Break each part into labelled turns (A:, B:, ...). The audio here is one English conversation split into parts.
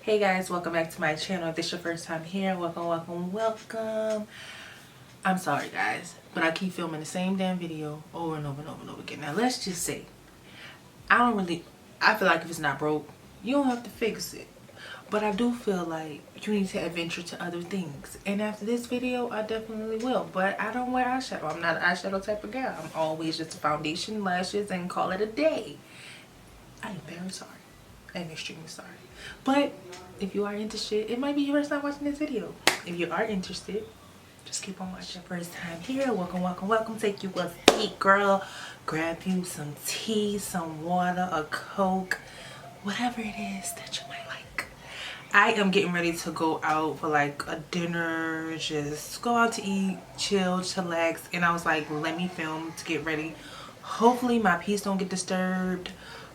A: Hey guys, welcome back to my channel. If this is your first time here, welcome. I'm sorry guys, but I keep filming the same damn video over and over and over and over again. Now let's just say, I feel like if it's not broke, you don't have to fix it. But I do feel like you need to adventure to other things. And after this video, I definitely will. But I don't wear eyeshadow. I'm not an eyeshadow type of girl. I'm always just a foundation, lashes, and call it a day. I am very sorry. I'm extremely sorry. But if you are interested, it might be your first time watching this video. If you are interested, just keep on watching. First time here, welcome. Take you a seat, girl. Grab you some tea, some water, a Coke, whatever it is that you might like. I am getting ready to go out for like a dinner, just go out to eat, chill, chillax. And I was like, let me film to get ready. Hopefully my peace don't get disturbed.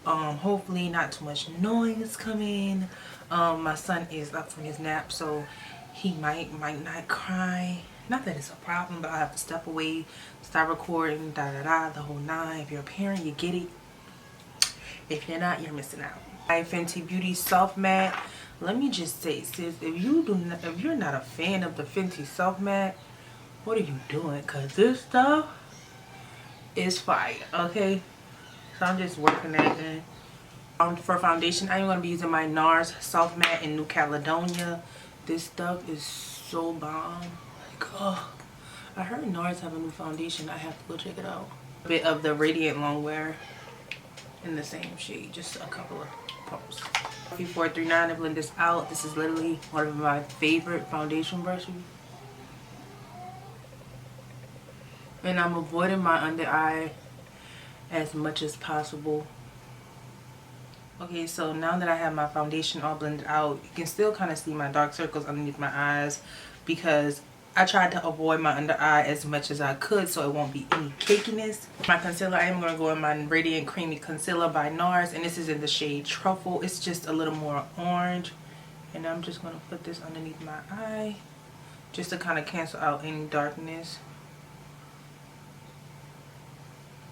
A: Hopefully not too much noise coming. My son is up from his nap, so he might not cry. Not that it's a problem, but I have to step away, start recording, the whole nine. If you're a parent, you get it. If you're not, you're missing out. Fenty Beauty Soft Matte. Let me just say, sis, if you're not a fan of the Fenty Soft Matte, what are you doing? Cause this stuff is fire, okay? So I'm just working that in. For foundation, I'm going to be using my Nars Soft Matte in New Caledonia. This stuff is so bomb. Like, oh, I heard Nars have a new foundation. I have to go check it out. A bit of the Radiant Longwear in the same shade. Just a couple of pumps. 439 to blend this out. This is literally one of my favorite foundation brushes. And I'm avoiding my under eye as much as possible. Okay, so now that I have my foundation all blended out, you can still kind of see my dark circles underneath my eyes because I tried to avoid my under eye as much as I could so it won't be any cakiness. My concealer, I am going to go in my Radiant Creamy Concealer by Nars, and this is in the shade Truffle. It's just a little more orange, and I'm just going to put this underneath my eye just to kind of cancel out any darkness.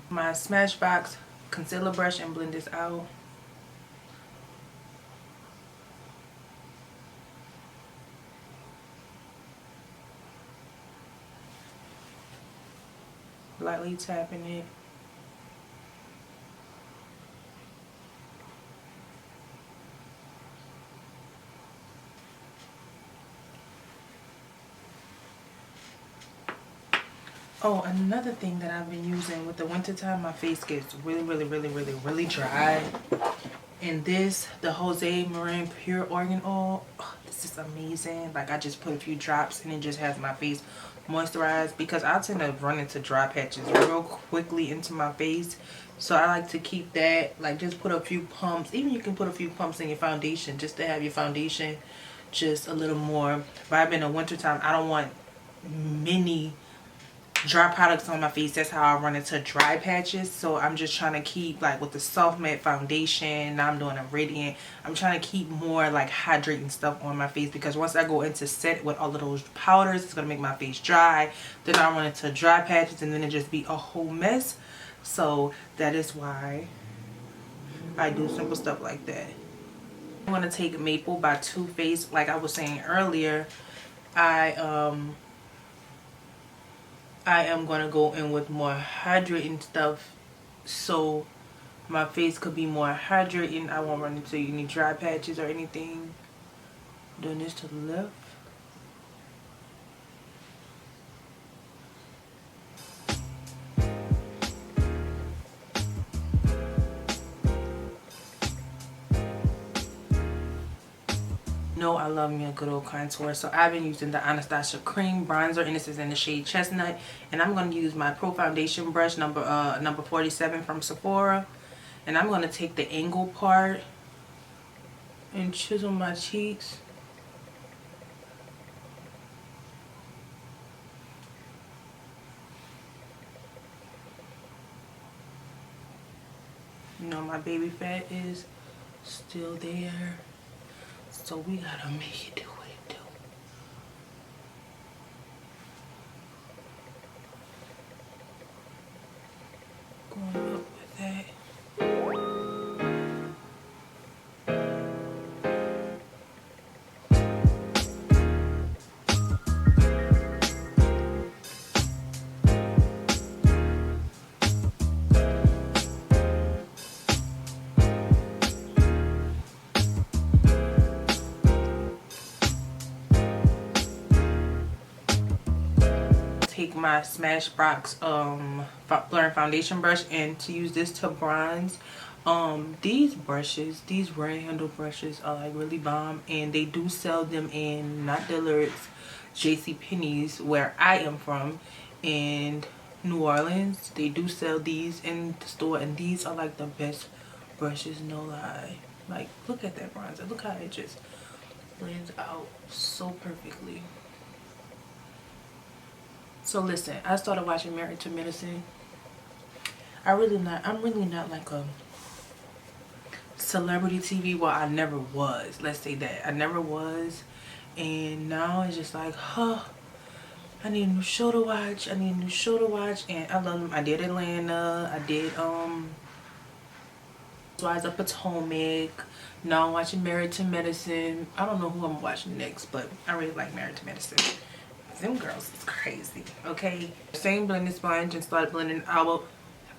A: My Smashbox concealer brush and blend this out. Lightly tapping it. Oh, another thing that I've been using with the winter time, my face gets really dry. And this, the Jose Mourinho Pure Organ Oil, oh, this is amazing. Like, I just put a few drops and it just has my face moisturized because I tend to run into dry patches real quickly into my face. So I like to keep that, like, just put a few pumps. Even you can put a few pumps in your foundation just to have your foundation just a little more vibrant in the winter time. I don't want many dry products on my face. That's how I run into dry patches. So I'm just trying to keep, like, with the soft matte foundation, now I'm doing a Radiant, I'm trying to keep more like hydrating stuff on my face because once I go into set with all of those powders, it's gonna make my face dry. Then I run into dry patches and then it just be a whole mess. So that is why I do simple stuff like that. I'm gonna take Maple by Too Faced. Like I was saying earlier, I am going to go in with more hydrating stuff so my face could be more hydrating. I won't run into any dry patches or anything. Doing this to the left. No, I love me a good old contour. So I've been using the Anastasia Creme bronzer, and this is in the shade Chestnut. And I'm going to use my Pro Foundation brush number 47 from Sephora. And I'm going to take the angle part and chisel my cheeks. You know, my baby fat is still there. So we gotta make it do what it do. Going up with that. take my Smashbox blurring foundation brush and to use this to bronze. These brushes, these red handle brushes are like really bomb, and they do sell them in not Dillard's, JCPenney's, where I am from, in New Orleans. They do sell these in the store, and these are like the best brushes, no lie. Like, look at that bronzer. Look how it just blends out so perfectly. So listen, I started watching Married to Medicine. I'm really not like a celebrity TV. Well, I never was. Let's say that. I never was. And now it's just like, huh, I need a new show to watch. I need a new show to watch. And I love them. I did Atlanta. I did Rise of Potomac. Now I'm watching Married to Medicine. I don't know who I'm watching next, but I really like Married to Medicine. Them girls is crazy. Okay, same blending sponge and start blending. I'll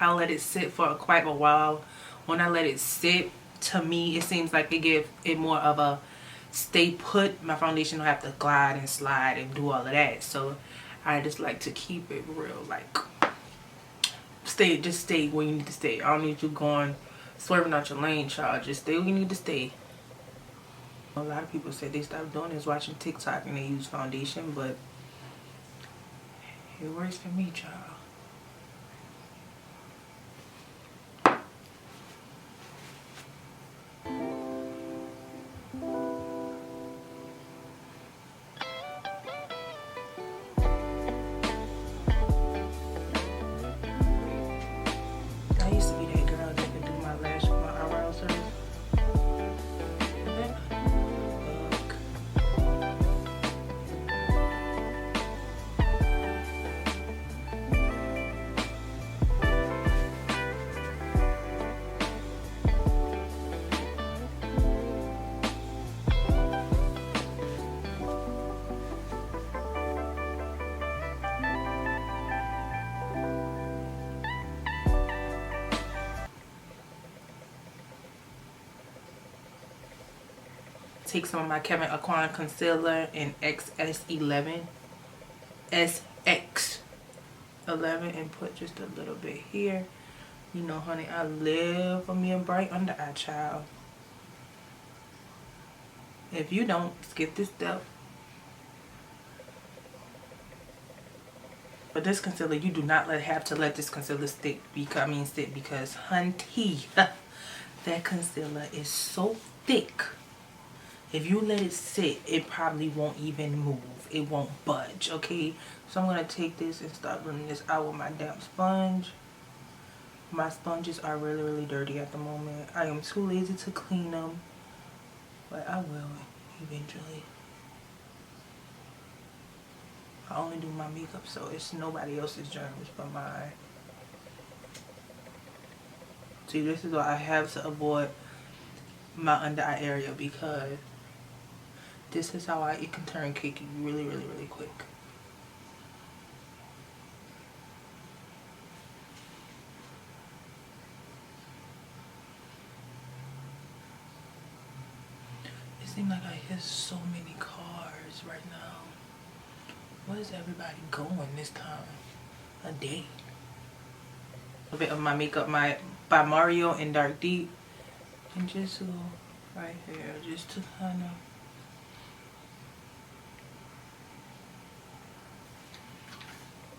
A: let it sit for quite a while. When I let it sit, to me it seems like it gives it more of a stay put. My foundation don't have to glide and slide and do all of that. So I just like to keep it real, like just stay where you need to stay. I don't need you going swerving out your lane, child. Just stay where you need to stay. A lot of people say they stopped doing this watching TikTok and they use foundation, but it works for me, child. I used to be that girl that could do my eyebrows. Take some of my Kevin Aucoin concealer in XS11, SX11, and put just a little bit here. You know, honey, I live for me a bright under eye, child. If you don't, skip this step. But this concealer, you do not have to let this concealer sit because hunty, that concealer is so thick. If you let it sit, it probably won't even move. It won't budge, okay? So I'm going to take this and start running this out with my damp sponge. My sponges are really, really dirty at the moment. I am too lazy to clean them, but I will eventually. I only do my makeup, so it's nobody else's germs but mine. See, this is why I have to avoid my under eye area, because this is how it can turn cakey really, really, really quick. It seems like I hear so many cars right now. Where is everybody going this time of day? A bit of my makeup by Mourinho in Dark Deep. And just go right here, just to kind of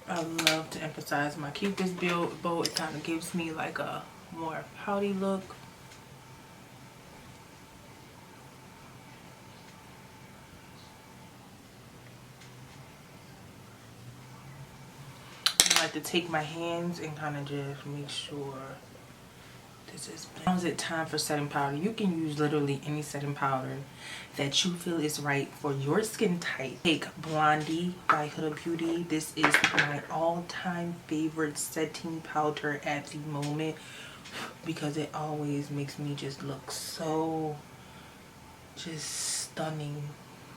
A: I love to emphasize my Cupid's bow. It kind of gives me like a more pouty look. I like to take my hands and kind of just make sure this is blended. Now is it time for setting powder. You can use literally any setting powder that you feel is right for your skin type. Take Blondie by Huda Beauty. This is my all-time favorite setting powder at the moment because it always makes me just look so just stunning.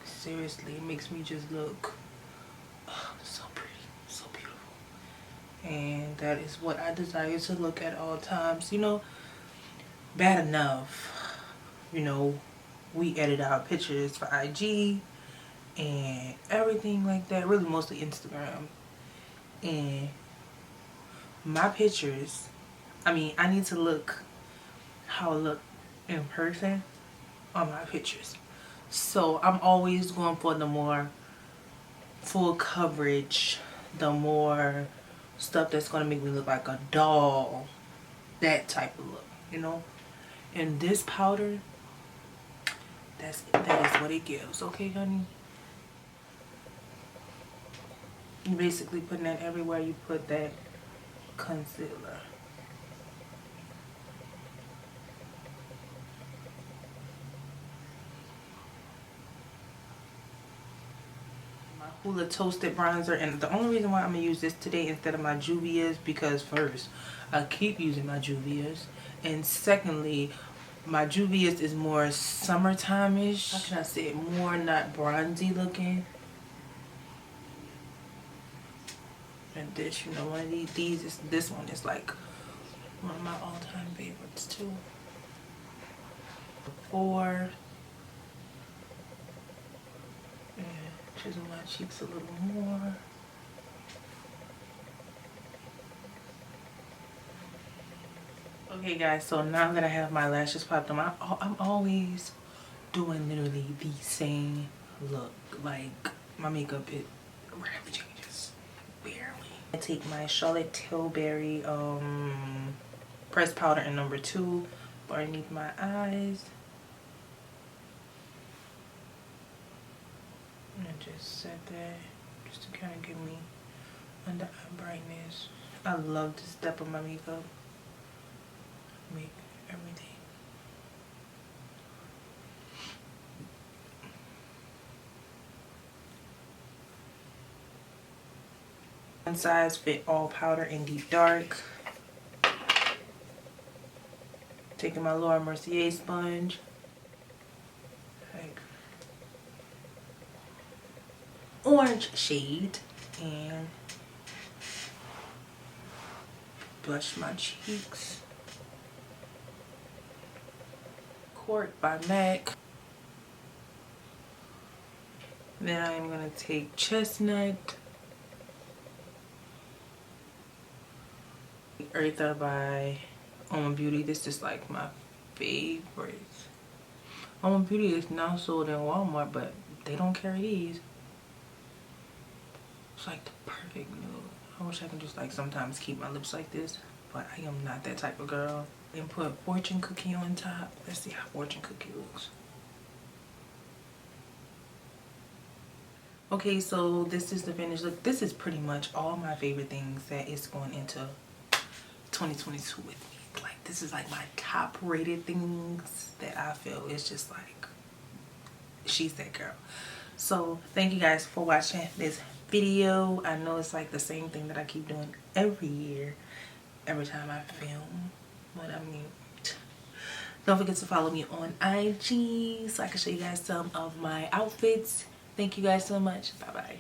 A: Seriously, it makes me just look so pretty, so beautiful. And that is what I desire to look at all times. You know, bad enough, you know, we edit our pictures for IG and everything like that, really mostly Instagram, And my pictures, I mean, I need to look how I look in person on my pictures. So I'm always going for the more full coverage, the more stuff that's going to make me look like a doll, that type of look, you know. And this powder, that is what it gives. Okay, honey. You basically putting that everywhere you put that concealer. My Hula Toasted Bronzer, and the only reason why I'm gonna use this today instead of my Juvias, because first, I keep using my Juvias, and secondly, my Juvias is more summertime-ish. How can I say it? More not bronzy looking. And this, you know, one of these is, this one is like one of my all-time favorites too. 4. And chisel my cheeks a little more. Okay guys, so now that I have my lashes popped on, I'm always doing literally the same look. Like, my makeup, it rarely changes. Barely. I take my Charlotte Tilbury pressed powder in number 2 underneath my eyes. And just set that just to kind of give me under eye brightness. I love this step of my makeup. Make everything. One size fit all powder in deep dark. Taking my Laura Mercier sponge. Like orange shade. And blush my cheeks. Court by MAC. Then I'm going to take Chestnut. Eartha by Uoama Beauty. This is like my favorite. Uoama Beauty is now sold in Walmart, but they don't carry these. It's like the perfect nude. I wish I could just like sometimes keep my lips like this, but I am not that type of girl. And put fortune cookie on top. Let's see how fortune cookie looks. Okay, so this is the finished look. This is pretty much all my favorite things that is going into 2022 with me. Like, this is like my top rated things that I feel is just like, she's that girl. So thank you guys for watching this video. I know it's like the same thing that I keep doing every year, every time I film. But I mean, don't forget to follow me on IG so I can show you guys some of my outfits. Thank you guys so much. Bye bye.